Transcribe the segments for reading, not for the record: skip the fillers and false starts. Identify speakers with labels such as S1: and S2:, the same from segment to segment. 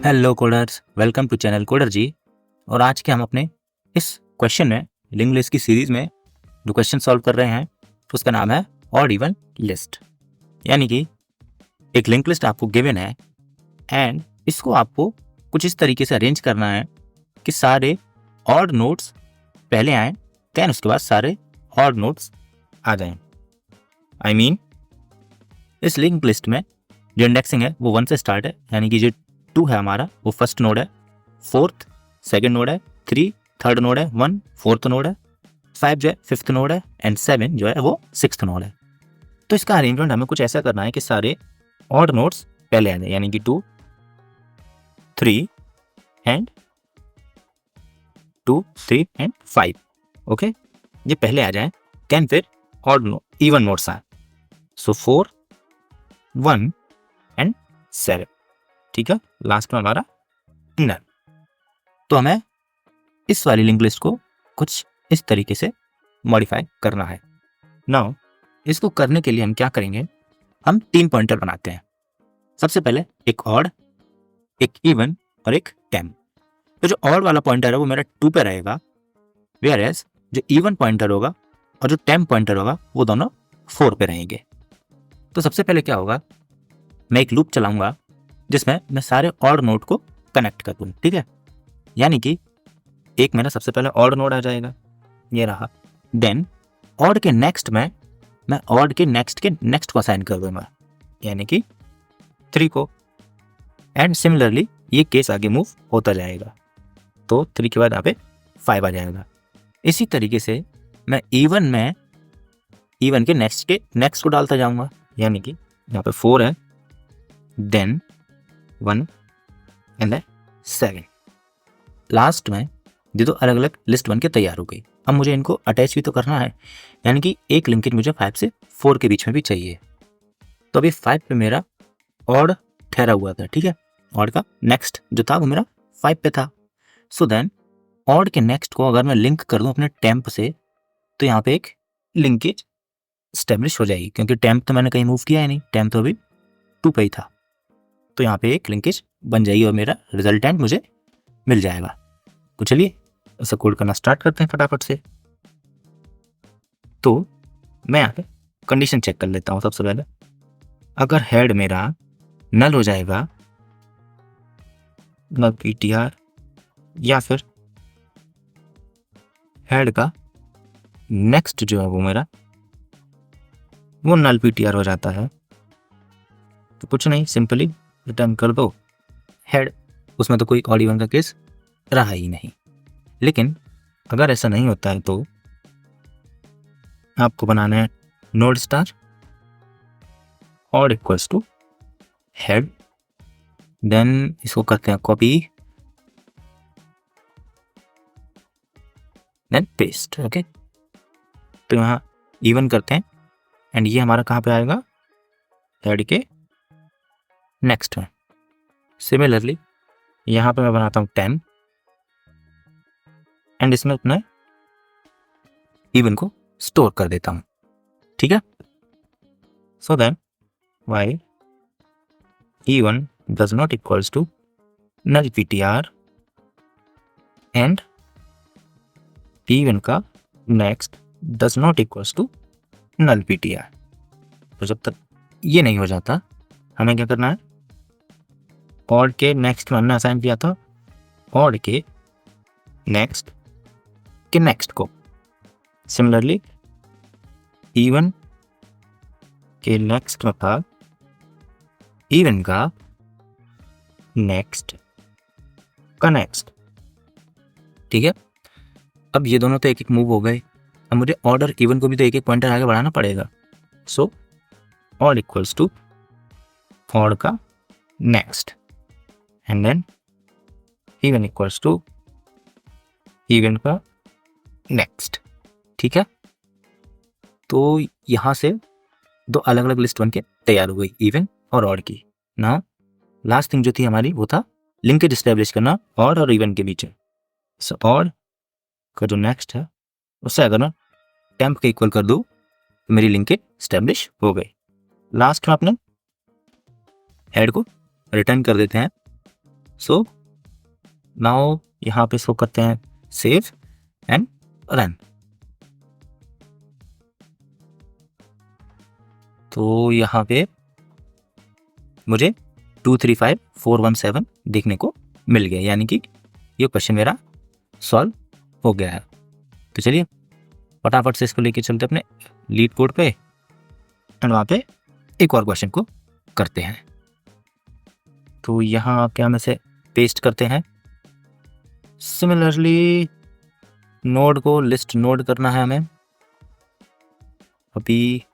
S1: Hello coders, welcome to channel coder ji. और आज के हम अपने इस क्वेश्चन में लिंक लिस्ट की सीरीज में जो क्वेश्चन सॉल्व कर रहे हैं उसका नाम है ऑड इवन लिस्ट। यानी कि एक लिंक लिस्ट आपको गिवन है एंड इसको आपको कुछ इस तरीके से अरेंज करना है कि सारे ऑड नोड्स पहले आएँ, देन उसके बाद सारे ऑड नोड्स आ जाएं। आई मीन इस लिंक लिस्ट में जो इंडेक्सिंग है वो 1 से स्टार्ट है, यानी कि जो 2 है हमारा वो फर्स्ट नोड है, 4th सेकंड नोड है, 3 थर्ड नोड है, 1 फोर्थ नोड है, 5 जो है 5th नोड है एंड 7 जो है वो 6th नोड है। तो इसका अरेंजमेंट हमें कुछ ऐसा करना है कि सारे ऑड नोड्स पहले आ जाए, यानी कि 2 3 एंड 2 3 एंड 5। ओके, ये पहले आ जाए, देन फिर ऑड इवन नोड्स आए, सो 4 1 एंड 7। ठीक है, लास्ट में हमारा नल। तो हमें इस वाली लिंक लिस्ट को कुछ इस तरीके से मॉडिफाई करना है। नाउ इसको करने के लिए हम क्या करेंगे, हम 3 पॉइंटर बनाते हैं। सबसे पहले एक ऑड, एक इवन और एक टेम। तो जो ऑड वाला पॉइंटर है वो मेरा 2 पे रहेगा, वेयर एज जो इवन पॉइंटर होगा और जो टेम पॉइंटर होगा वो दोनों 4 पे रहेंगे। तो सबसे पहले क्या होगा, मैं एक लूप चलाऊंगा जिसमें मैं सारे ऑड नोड को कनेक्ट कर दूँ। ठीक है, यानी कि एक मेरा सबसे पहले ऑड नोड आ जाएगा, ये रहा। देन ऑड के नेक्स्ट में मैं ऑड के नेक्स्ट को असाइन कर दूंगा, यानी कि 3 को। एंड सिमिलरली ये केस आगे मूव होता जाएगा, तो 3 के बाद यहाँ पे 5 आ जाएगा। इसी तरीके से मैं इवन में इवन के नेक्स्ट को डालता जाऊंगा, यानी कि यहाँ पे 4 है, देन 1 एंड 7। लास्ट में ये तो अलग अलग लिस्ट बन के तैयार हो गई। अब मुझे इनको अटैच भी तो करना है, यानी कि एक लिंकेज मुझे 5 से 4 के बीच में भी चाहिए। तो अभी 5 पे मेरा ऑड ठहरा हुआ था। ठीक है, ऑड का नेक्स्ट जो था वो मेरा 5 पे था। सो देन ऑड के नेक्स्ट को अगर मैं लिंक कर दूं अपने टेम्प से, तो यहाँ पे एक लिंकेज स्टेब्लिश हो जाएगी, क्योंकि टेम्प तो मैंने कहीं मूव किया है नहीं, टेम्प तो अभी 2 पे ही था। तो यहाँ पे एक लिंकेज बन जाएगी और मेरा रिजल्टेंट मुझे मिल जाएगा। तो चलिए ऐसा कोड करना स्टार्ट करते हैं फटाफट से। तो मैं यहाँ पे कंडीशन चेक कर लेता हूँ। सबसे पहले अगर हेड मेरा नल हो जाएगा, नल पीटीआर, या फिर हेड का नेक्स्ट जो है वो मेरा वो नल पीटीआर हो जाता है, तो कुछ नहीं, सिंपली रिटर्न कर दो हेड। उसमें तो कोई ऑड इवन का केस रहा ही नहीं। लेकिन अगर ऐसा नहीं होता है तो आपको बनाना है node star odd equals to head, then इसको करते हैं कॉपी, देन पेस्ट। ओके, तो यहाँ इवन करते हैं एंड ये हमारा कहाँ पे आएगा, हेड के नेक्स्ट में। सिमिलरली यहाँ पे मैं बनाता हूँ 10 एंड इसमें अपने इवन को स्टोर कर देता हूँ। ठीक है, so then why even does not equals to null PTR and even का next does not equals to null PTR. तो जब तक ये नहीं हो जाता हमें क्या करना है, ऑड के नेक्स्ट में हमने असाइन किया था ऑड के नेक्स्ट को, सिमिलरली इवन के नेक्स्ट में था इवन का नेक्स्ट का नेक्स्ट। ठीक है, अब ये दोनों तो एक एक मूव हो गए, अब मुझे ऑर्डर इवन को भी तो एक एक पॉइंटर आगे बढ़ाना पड़ेगा। So odd equals to odd का next and then even equals to even का नेक्स्ट। ठीक है, तो यहाँ से 2 अलग अलग लिस्ट बन के तैयार हो गई, इवन और ऑड की। ना लास्ट थिंग जो थी हमारी वो था लिंकेज एस्टेब्लिश करना ऑड और इवन के बीच में। सो ऑड का जो नेक्स्ट है उससे अगर मैं टेम्प के इक्वल कर दूँ तो मेरी लिंकेज एस्टेब्लिश हो गई। लास्ट में अपने हेड को रिटर्न कर देते हैं सो नाउ यहाँ पे शो करते हैं सेव एंड रन। तो यहाँ पे मुझे 235417 देखने को मिल गया, यानी कि ये क्वेश्चन मेरा सॉल्व हो गया है। तो चलिए फटाफट से इसको लेके चलते अपने लीड कोड पे एंड वहाँ पे एक और क्वेश्चन को करते हैं। तो यहाँ आके हम इसे पेस्ट करते हैं। सिमिलरली नोड को लिस्ट नोड करना है हमें, अभी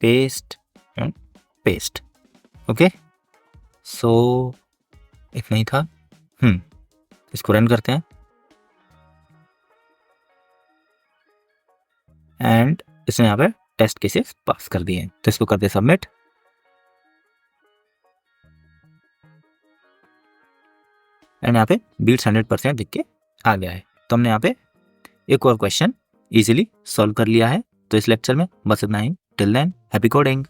S1: पेस्ट एंड पेस्ट। ओके, सो इतना ही था। इसको रन करते हैं एंड इसने यहाँ पे टेस्ट केसेस पास कर दिए हैं। तो इसको करते हैं सबमिट। एंड यहाँ पे बीट्स 100% दिख के आ गया है। तो हमने यहाँ पे एक और क्वेश्चन इजीली सॉल्व कर लिया है। तो इस लेक्चर में बस इतना ही। Till then happy coding.